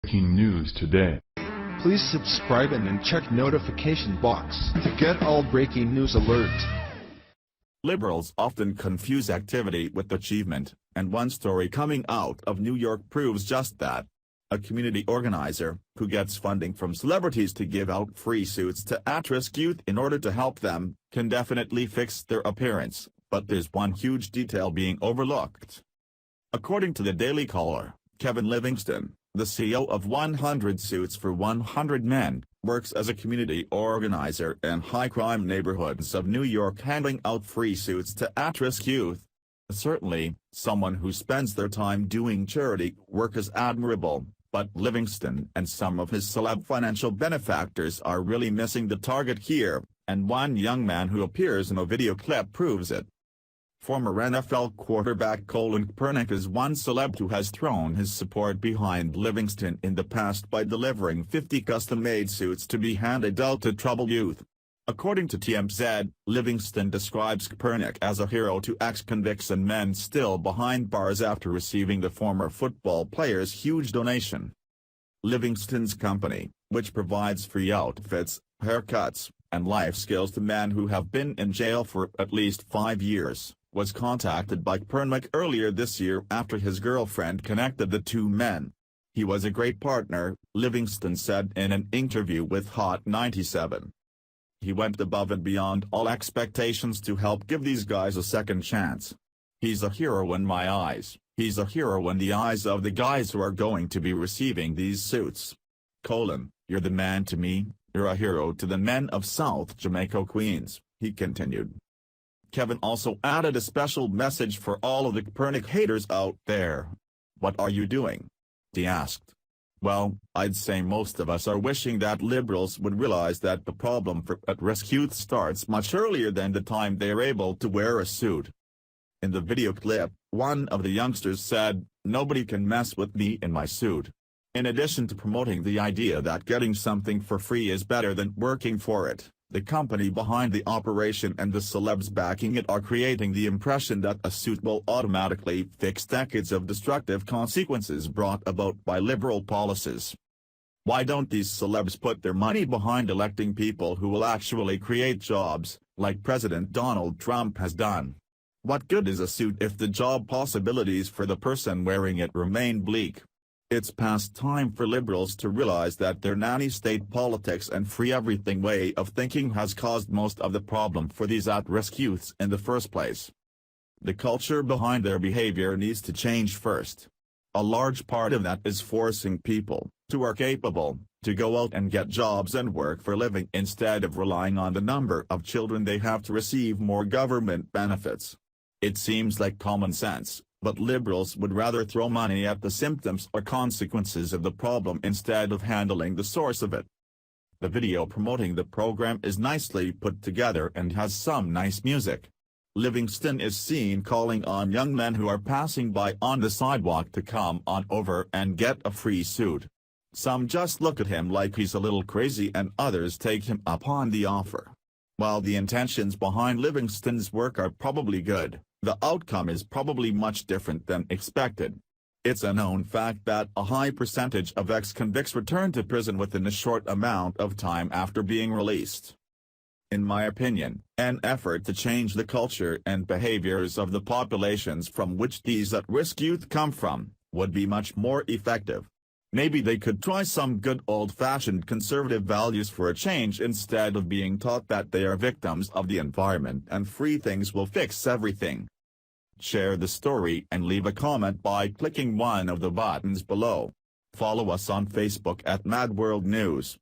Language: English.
Breaking news today. Please subscribe and then check notification box to get all breaking news alerts. Liberals often confuse activity with achievement, and one story coming out of New York proves just that. A community organizer, who gets funding from celebrities to give out free suits to at-risk youth in order to help them, can definitely fix their appearance, but there's one huge detail being overlooked. According to the Daily Caller, Kevin Livingston, the CEO of 100 Suits for 100 Men, works as a community organizer in high-crime neighborhoods of New York handing out free suits to at-risk youth. Certainly, someone who spends their time doing charity work is admirable, but Livingston and some of his celeb financial benefactors are really missing the target here, and one young man who appears in a video clip proves it. Former NFL quarterback Colin Kaepernick is one celeb who has thrown his support behind Livingston in the past by delivering 50 custom-made suits to be handed out to troubled youth. According to TMZ, Livingston describes Kaepernick as a hero to ex-convicts and men still behind bars after receiving the former football player's huge donation. Livingston's company, which provides free outfits, haircuts, and life skills to men who have been in jail for at least 5 years, was contacted by Kaepernick earlier this year after his girlfriend connected the two men. "He was a great partner," Livingston said in an interview with Hot 97. "He went above and beyond all expectations to help give these guys a second chance. He's a hero in my eyes. He's a hero in the eyes of the guys who are going to be receiving these suits. Colin, you're the man to me, you're a hero to the men of South Jamaica, Queens," he continued. Kevin also added a special message for all of the Kaepernick haters out there. "What are you doing?" he asked. "Well, I'd say most of us are wishing that liberals would realize that the problem for at-risk youth starts much earlier than the time they are able to wear a suit." In the video clip, one of the youngsters said, "Nobody can mess with me in my suit." In addition to promoting the idea that getting something for free is better than working for it, the company behind the operation and the celebs backing it are creating the impression that a suit will automatically fix decades of destructive consequences brought about by liberal policies. Why don't these celebs put their money behind electing people who will actually create jobs, like President Donald Trump has done? What good is a suit if the job possibilities for the person wearing it remain bleak? It's past time for liberals to realize that their nanny state politics and free everything way of thinking has caused most of the problem for these at-risk youths in the first place. The culture behind their behavior needs to change first. A large part of that is forcing people, who are capable, to go out and get jobs and work for a living instead of relying on the number of children they have to receive more government benefits. It seems like common sense, but liberals would rather throw money at the symptoms or consequences of the problem instead of handling the source of it. The video promoting the program is nicely put together and has some nice music. Livingston is seen calling on young men who are passing by on the sidewalk to come on over and get a free suit. Some just look at him like he's a little crazy and others take him up on the offer. While the intentions behind Livingston's work are probably good, the outcome is probably much different than expected. It's a known fact that a high percentage of ex-convicts return to prison within a short amount of time after being released. In my opinion, an effort to change the culture and behaviors of the populations from which these at-risk youth come from, would be much more effective. Maybe they could try some good old-fashioned conservative values for a change instead of being taught that they are victims of the environment and free things will fix everything. Share the story and leave a comment by clicking one of the buttons below. Follow us on Facebook at Mad World News.